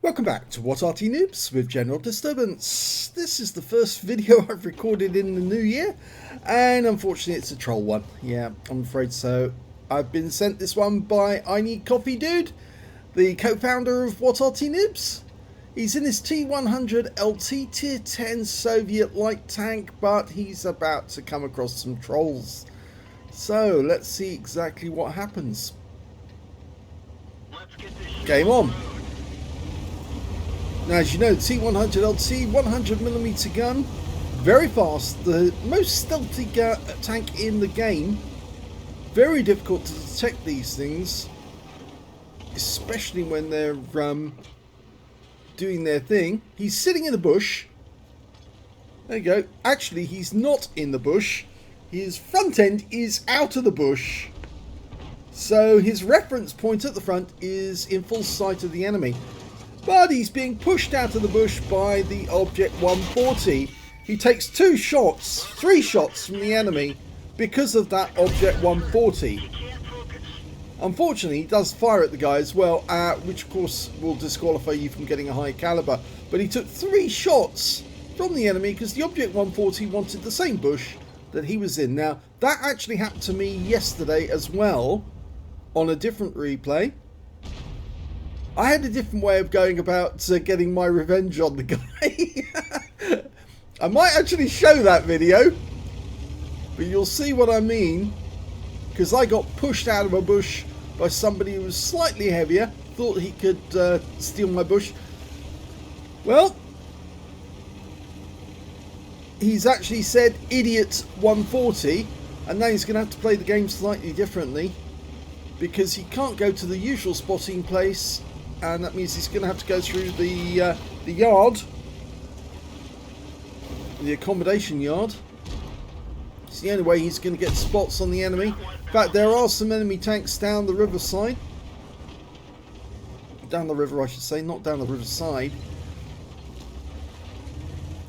Welcome back to What Arty Noobs with General Disturbance. This is the first video I've recorded in the new year, and unfortunately it's a troll one. Yeah, I'm afraid so. I've been sent this one by ineedcoffeedude, the co-founder of What Arty Noobs. He's in his T100 LT Tier 10 Soviet light tank, but he's about to come across some trolls. So let's see exactly what happens. Game on. Now, as you know, T100 LT, 100mm gun, very fast, the most stealthy tank in the game. Very difficult to detect these things, especially when they're doing their thing. He's sitting in a bush. There you go. Actually, he's not in the bush. His front end is out of the bush. So his reference point at the front is in full sight of the enemy. But he's being pushed out of the bush by the Object 140. He takes three shots from the enemy because of that Object 140. Unfortunately, he does fire at the guy as well, which of course will disqualify you from getting a high caliber. But he took 3 shots from the enemy because the Object 140 wanted the same bush that he was in. Now, that actually happened to me yesterday as well on a different replay. I had a different way of going about getting my revenge on the guy. I might actually show that video, but you'll see what I mean, because I got pushed out of a bush by somebody who was slightly heavier, thought he could steal my bush. Well, he's actually said idiot 140, and now he's going to have to play the game slightly differently, because he can't go to the usual spotting place. And that means he's going to have to go through the yard, the accommodation yard. It's the only way he's going to get spots on the enemy. In fact, there are some enemy tanks down the riverside. Down the river, I should say, not down the riverside.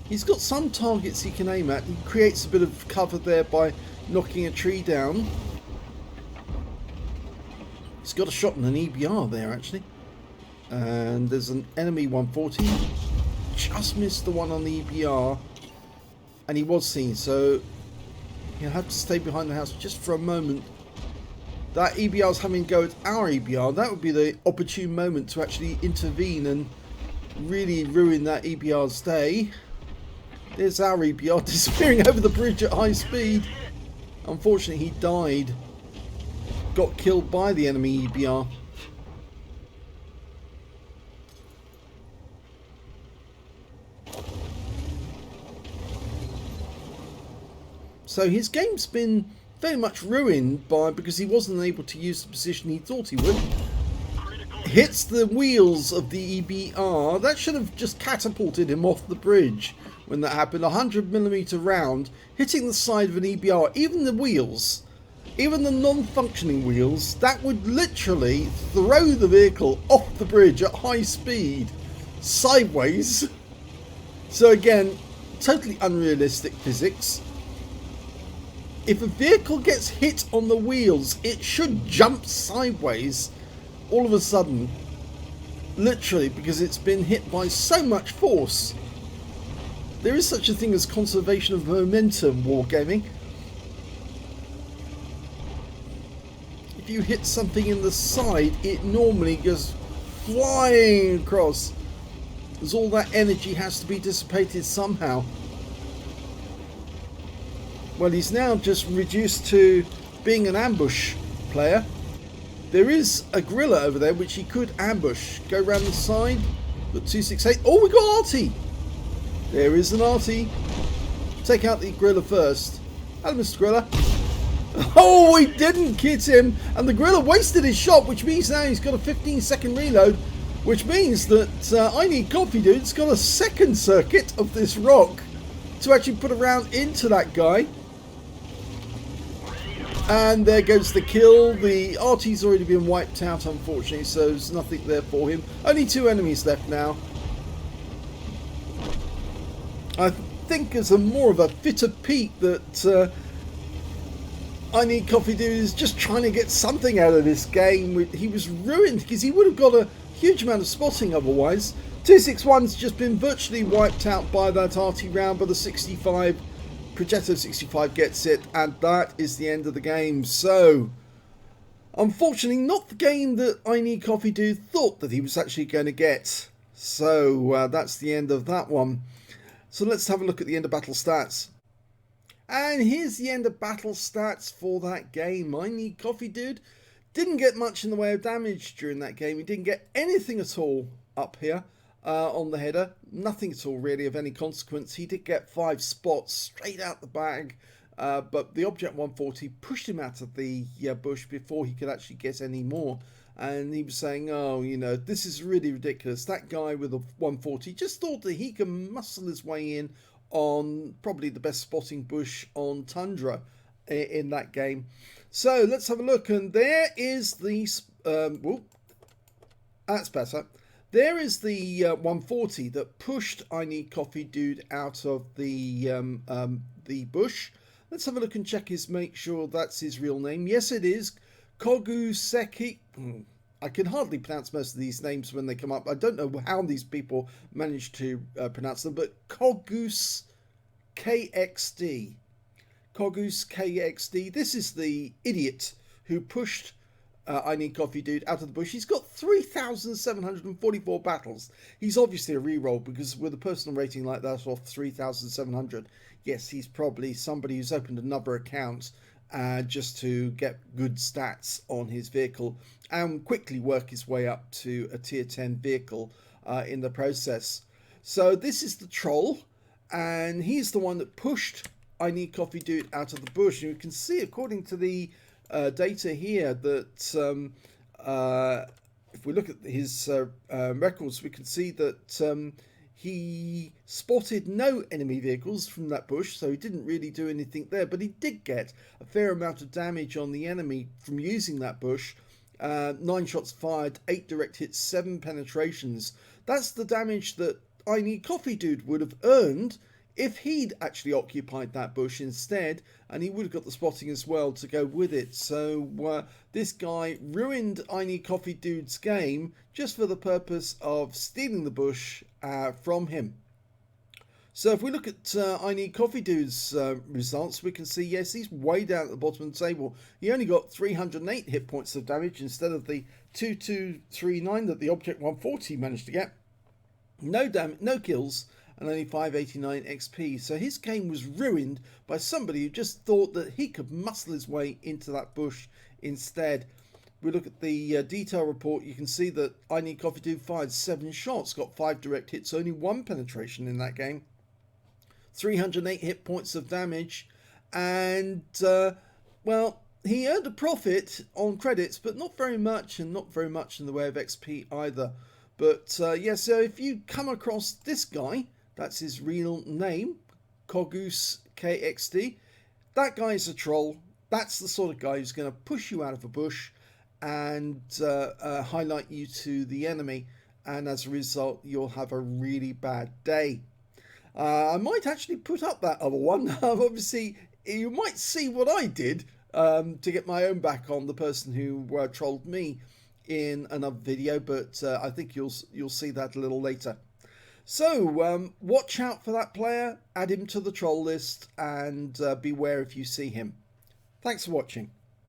He's got some targets he can aim at. He creates a bit of cover there by knocking a tree down. He's got a shot and an EBR there, actually. And there's an enemy 140, just missed the one on the EBR, and he was seen, so he'll have to stay behind the house just for a moment. That EBR's having to go at our EBR. That would be the opportune moment to actually intervene and really ruin that EBR's day. There's our EBR disappearing over the bridge at high speed. Unfortunately, he died, got killed by the enemy EBR. So his game's been very much ruined because he wasn't able to use the position he thought he would. Hits the wheels of the EBR. That should have just catapulted him off the bridge when that happened. 100mm round hitting the side of an EBR. Even the wheels, even the non-functioning wheels, that would literally throw the vehicle off the bridge at high speed, sideways. So again, totally unrealistic physics. If a vehicle gets hit on the wheels, it should jump sideways all of a sudden. Literally, because it's been hit by so much force. There is such a thing as conservation of momentum wargaming. If you hit something in the side, it normally goes flying across, as all that energy has to be dissipated somehow. Well, he's now just reduced to being an ambush player. There is a gorilla over there which he could ambush. Go around the side. Got 268. Oh, we got Arty. There is an Arty. Take out the gorilla first. Hello, Mr. Gorilla. Oh, we didn't hit him. And the gorilla wasted his shot, which means now he's got a 15-second reload. Which means that ineedcoffeedude's got a second circuit of this rock to actually put a round into that guy. And there goes the kill. The Arty's already been wiped out, unfortunately, so there's nothing there for him. Only 2 enemies left now. I think as a more of a fitter peak that ineedcoffeedude is just trying to get something out of this game. He was ruined because he would have got a huge amount of spotting otherwise. 261's just been virtually wiped out by that Arty round, but the 65, Progetto 65 gets it, and that is the end of the game. So, unfortunately, not the game that ineedcoffeedude thought that he was actually going to get. So, that's the end of that one. So let's have a look at the end of battle stats. And here's the end of battle stats for that game. ineedcoffeedude didn't get much in the way of damage during that game. He didn't get anything at all up here on the header. Nothing at all really of any consequence. He did get 5 spots straight out the bag. But the Object 140 pushed him out of the bush before he could actually get any more. And he was saying, oh, you know, this is really ridiculous. That guy with a 140 just thought that he can muscle his way in on probably the best spotting bush on Tundra in that game. So let's have a look. And there is the... that's better. There is the 140 that pushed ineedcoffeedude out of the bush. Let's have a look and check make sure that's his real name. Yes, it is. CogusekxD. I can hardly pronounce most of these names when they come up. I don't know how these people manage to pronounce them, but CogusekxD. CogusekxD. This is the idiot who pushed ineedcoffeedude out of the bush. He's got 3,744 battles. He's obviously a reroll, because with a personal rating like that of 3,700, yes, he's probably somebody who's opened another account just to get good stats on his vehicle and quickly work his way up to a tier 10 vehicle in the process. So this is the troll, and he's the one that pushed ineedcoffeedude out of the bush. And you can see, according to the data here, that if we look at his records, we can see that he spotted no enemy vehicles from that bush, so he didn't really do anything there, but he did get a fair amount of damage on the enemy from using that bush. 9 shots fired, 8 direct hits, 7 penetrations. That's the damage that ineedcoffeedude would have earned if he'd actually occupied that bush instead, and he would have got the spotting as well to go with it. So this guy ruined ineedcoffeedude's game just for the purpose of stealing the bush from him. So if we look at ineedcoffeedude's results, we can see, yes, he's way down at the bottom of the table. He only got 308 hit points of damage instead of the 2239 that the Object 140 managed to get. No kills, and only 589 XP. So his game was ruined by somebody who just thought that he could muscle his way into that bush instead. We look at the detail report, you can see that ineedcoffeedude fired 7 shots, got 5 direct hits, only 1 penetration in that game. 308 hit points of damage, and well, he earned a profit on credits, but not very much, and not very much in the way of XP either. But yeah, so if you come across this guy, that's his real name, CogusekxD, that guy is a troll. That's the sort of guy who's going to push you out of a bush and highlight you to the enemy, and as a result you'll have a really bad day. I might actually put up that other one. Obviously you might see what I did to get my own back on the person who trolled me in another video, but I think you'll see that a little later. So watch out for that player, add him to the troll list, and beware if you see him. Thanks for watching.